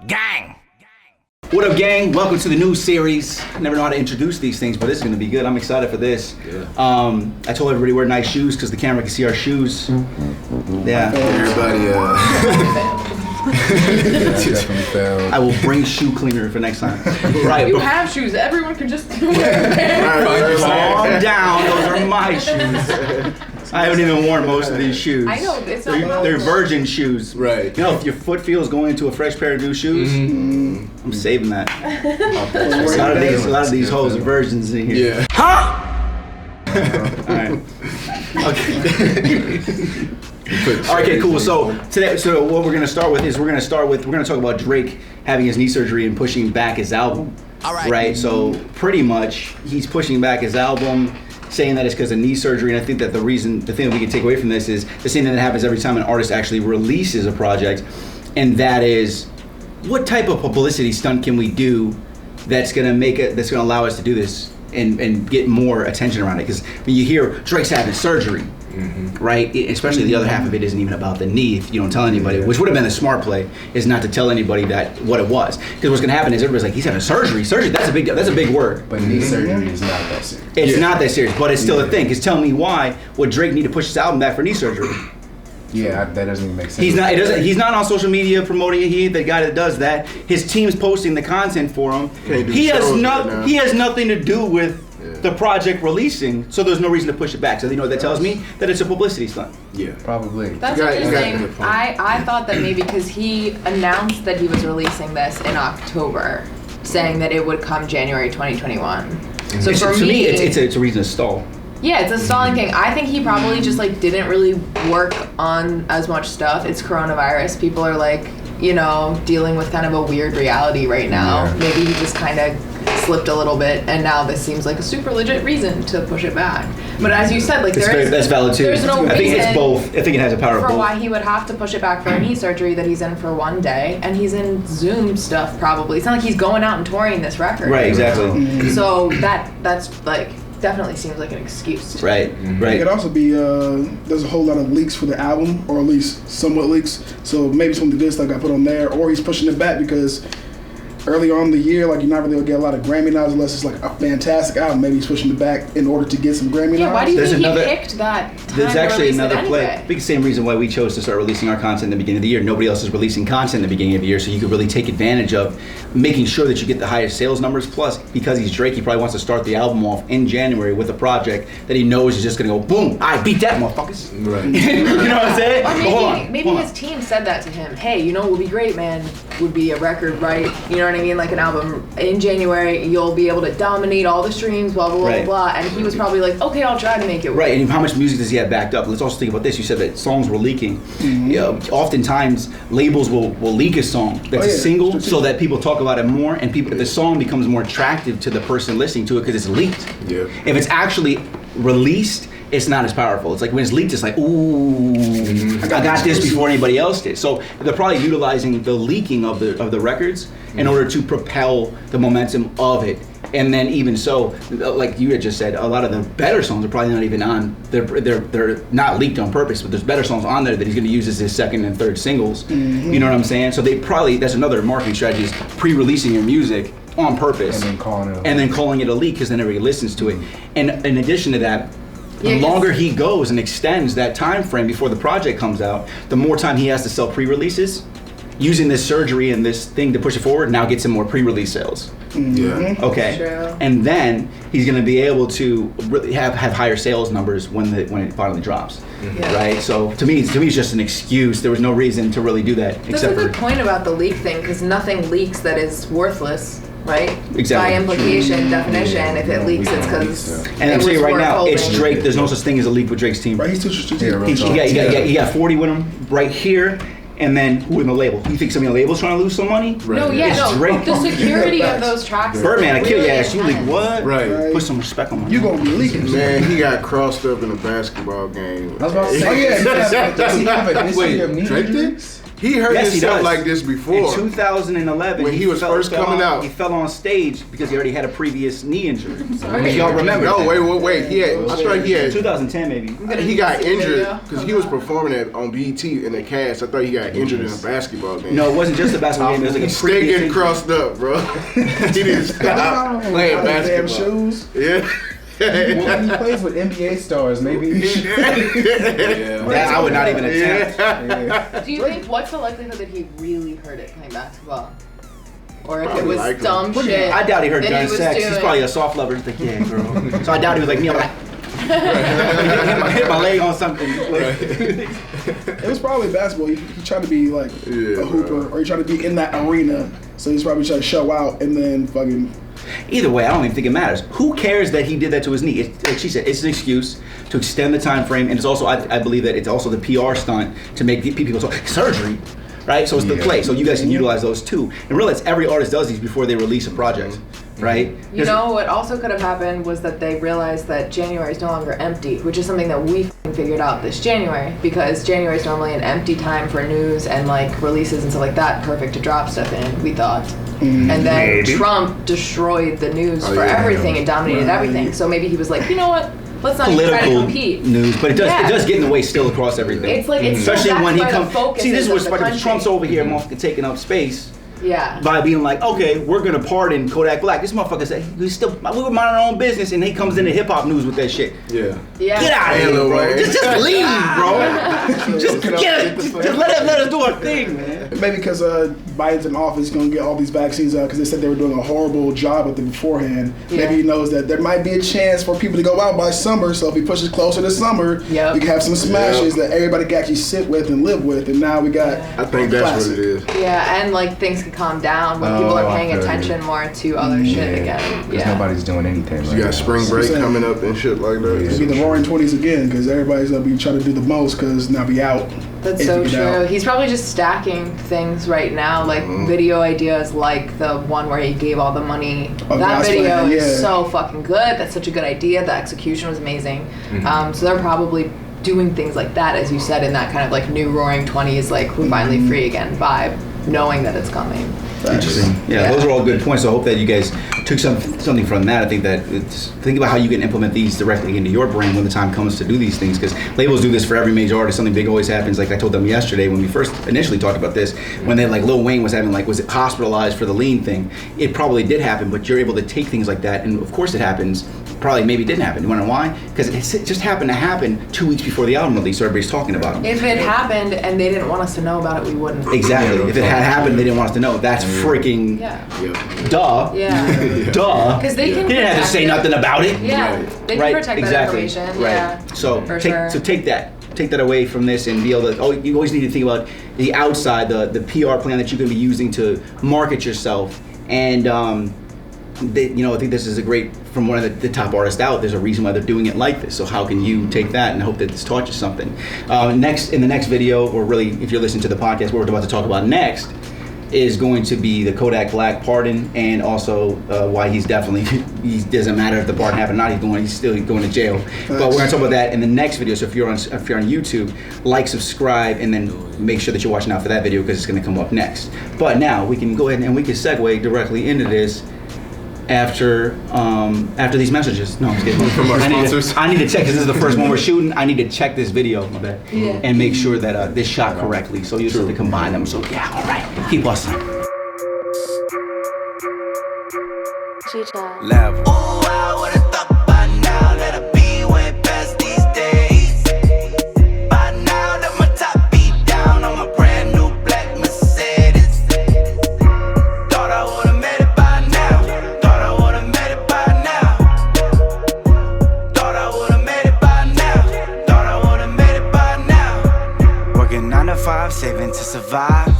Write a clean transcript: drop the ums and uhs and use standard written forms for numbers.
Gang! What up, gang? Welcome to the new series. I never know how to introduce these things, but this is going to be good. I'm excited for this. Yeah. I told everybody to wear nice shoes because the camera can see our shoes. Yeah. Everybody, I will bring shoe cleaner for next time. Right. You have shoes. Everyone can just wear them. Calm down. Those are my shoes. I haven't even worn most of these shoes. I know, it's not They're virgin shoes. Right. You know, if your foot feels going into a fresh pair of new shoes, I'm saving that. A lot of these hoes are virgins in here. Yeah. Huh? Alright. Okay. Okay, cool. So what we're gonna start with is we're gonna talk about Drake having his knee surgery and pushing back his album. All right. Right. So pretty much he's pushing back his album, saying that it's because of knee surgery, and I think that the thing that we can take away from this is the same thing that happens every time an artist actually releases a project, and that is, what type of publicity stunt can we do that's gonna allow us to do this and get more attention around it? Because when you hear Drake's having surgery, right? Especially the other half of it isn't even about the knee. If you don't tell anybody, which would have been the smart play, is not to tell anybody that what it was. Because what's gonna happen is everybody's like, he's having surgery. Surgery, that's a big word. But knee surgery is not that serious. It's not that serious, but it's still a thing. Because tell me why would Drake need to push his album back for knee surgery? Yeah, that doesn't even make sense. He's not on social media promoting it. He ain't the guy that does that. His team's posting the content for him. He has nothing to do with the project releasing, so there's no reason to push it back. So you know what that tells me? That it's a publicity stunt. Yeah, probably. That's interesting. I thought that maybe because he announced that he was releasing this in October, saying that it would come January 2021. So to me, it's a reason to stall. Yeah, it's a stalling thing. I think he probably just didn't really work on as much stuff. It's coronavirus. People are dealing with kind of a weird reality right now. Yeah. Maybe he just kind of slipped a little bit, and now this seems like a super legit reason to push it back. But as you said, that's valid too. There's no reason. I think it's both. I think it has a power of both. For why he would have to push it back for a knee surgery that he's in for one day, and he's in Zoom stuff probably. It's not like he's going out and touring this record. Right, exactly. So that's definitely seems like an excuse. Right. It could also be there's a whole lot of leaks for the album, or at least somewhat leaks. So maybe some of the good stuff got put on there, or he's pushing it back because early on in the year, you're not really gonna get a lot of Grammy nods unless it's a fantastic album. Maybe he's pushing it back in order to get some Grammy nods. Yeah, why do you think he picked that time? There's actually another play. Anyway? I think the same reason why we chose to start releasing our content in the beginning of the year. Nobody else is releasing content in the beginning of the year, so you could really take advantage of making sure that you get the highest sales numbers. Plus, because he's Drake, he probably wants to start the album off in January with a project that he knows is just gonna go boom. I beat that, motherfuckers. Right. You know what I'm saying? Or maybe his team said that to him. Hey, what would be great, man, would be a record, right? You know what I mean? Like an album in January, you'll be able to dominate all the streams, blah, blah, blah, blah. And he was probably like, okay, I'll try to make it work. Right, and how much music does he have backed up? Let's also think about this. You said that songs were leaking. Oftentimes, labels will leak a song that's a single so that people talk about it more, and the song becomes more attractive to the person listening to it because it's leaked. Yeah. If it's actually released, it's not as powerful. It's like when it's leaked, it's like, ooh, I got this before anybody else did. So they're probably utilizing the leaking of the records in order to propel the momentum of it. And then even so, like you had just said, a lot of the better songs are probably not even on. They're not leaked on purpose, but there's better songs on there that he's going to use as his second and third singles. You know what I'm saying? So that's another marketing strategy, is pre-releasing your music on purpose and then calling it a leak because then everybody listens to it. And in addition to that, the longer he goes and extends that time frame before the project comes out, the more time he has to sell pre-releases. Using this surgery and this thing to push it forward now gets him more pre-release sales. Yeah. Okay. True. And then he's going to be able to really have higher sales numbers when it finally drops. Right. So to me, it's just an excuse. There was no reason to really do that. That's a good point about the leak thing, because nothing leaks that is worthless. Right? Exactly. By implication, definition, if it leaks, it's because. And I'm saying right now, it's Drake. There's no such thing as a leak with Drake's team. Right, he's too strategic. He got 40 with him right here. And then who in the label? You think some of the labels trying to lose some money? Right. The security of those tracks. Birdman, I kill your ass. You leak what? Right. Put some respect on my You gonna be leaking. Man, he got crossed up in a basketball game. I was about to say, Drake did? He heard Yes, he himself does. like this before. In 2011, When he was first coming out. he fell on stage because he already had a previous knee injury. If y'all remember. No, wait. I thought he had. 2010 maybe. He got injured because he was performing on BET in the cast. I thought he got injured in a basketball game. No, it wasn't just a basketball game. It was like a Stay previous getting injury. crossed up, bro. He didn't stop playing Damn basketball. shoes. Yeah. Well, he plays with NBA stars, maybe. That I would not even attempt. Do you think what's the likelihood that he really heard it playing basketball? Or if it Probably was likely. dumb shit. I doubt he heard that gun was sex. He's doing. probably a soft lover. He's like, yeah, girl. So I doubt he was like me. I'm like, hit my leg on something. It was probably basketball. He tried to be like a hooper, or he tried to be in that arena. So he's probably trying to show out and then fucking. Either way, I don't even think it matters. Who cares that he did that to his knee? Like she said, it's an excuse to extend the time frame, and it's also, I believe that it's also the PR stunt to make people talk surgery, right? So it's the play. So you guys can utilize those too, and realize every artist does these before they release a project, right? You know what also could have happened was that they realized that January is no longer empty, which is something that we figured out this January, because January is normally an empty time for news and like releases and stuff like that, perfect to drop stuff in, we thought. And then Trump destroyed the news for everything and dominated everything. So maybe he was like, you know what? Let's not even try to Political compete. news, but it does get in the way still across everything. It's like it's especially so when he that's where comes. the focus See, this is of what's the fucking country. Trump's over here, motherfucking taking up space. Yeah. By being like, okay, we're gonna pardon Kodak Black. This motherfucker said we were minding our own business, and he comes into hip hop news with that shit. Yeah. Get out of here, Lil bro. Wayne. Just leave, bro. Just let us do our thing, man. Maybe because Biden's in office, going to get all these vaccines out because they said they were doing a horrible job with it beforehand. Yeah. Maybe he knows that there might be a chance for people to go out by summer, so if he pushes closer to summer, we can have some smashes that everybody can actually sit with and live with, and now we got I think that's what it is. Yeah, and like things can calm down when people are paying attention more to other shit again. Because nobody's doing anything. You got spring break coming up and shit like that. It'll be the roaring 20s again because everybody's going to be trying to do the most because now we out. That's so true. He's probably just stacking things right now, like video ideas like the one where he gave all the money. That video is so fucking good. That's such a good idea. The execution was amazing. So they're probably doing things like that, as you said, in that kind of like new roaring 20s, like we're finally free again vibe, knowing that it's coming. Interesting. Yeah, those are all good points. So I hope that you guys took something from that. I think that think about how you can implement these directly into your brand when the time comes to do these things, because labels do this for every major artist. Something big always happens. Like I told them yesterday when we first initially talked about this, when they like Lil Wayne was having was it hospitalized for the lean thing? It probably did happen, but you're able to take things like that, and of course it happens. Probably maybe didn't happen. You wanna know why? Because it just happened to happen 2 weeks before the album release, so everybody's talking about it. If it happened and they didn't want us to know about it, we wouldn't. Exactly. If it had happened, they didn't want us to know. That's freaking duh. Yeah. Duh. Because they can. He didn't have to say nothing about it. Yeah. They can protect that information. Right. Yeah. So sure. take that away from this and be able to. You always need to think about the outside, the PR plan that you're going to be using to market yourself. And I think this is a great, from one of the top artists out. There's a reason why they're doing it like this. So how can you take that and hope that this taught you something? In the next video, or really if you're listening to the podcast, what we're about to talk about next is going to be the Kodak Black pardon, and also why he doesn't matter if the pardon happened or not, he's still going to jail. But we're going to talk about that in the next video. So if you're on YouTube, like, subscribe, and then make sure that you're watching out for that video because it's going to come up next. But now we can go ahead and we can segue directly into this after these messages. No, I'm just kidding. From our sponsors. I need to check, because this is the first one we're shooting. I need to check this video, my bad, and make sure that this shot correctly. So you just have to combine them. So yeah, all right, keep listening. Level. Ooh, I would've thought by now that I'd be way past these days. By now that my top be down on my brand new black Mercedes. Thought I would've made it by now. Thought I would've made it by now. Thought I would've made it by now. Thought I would've made it by now. Working 9 to 5, saving to survive.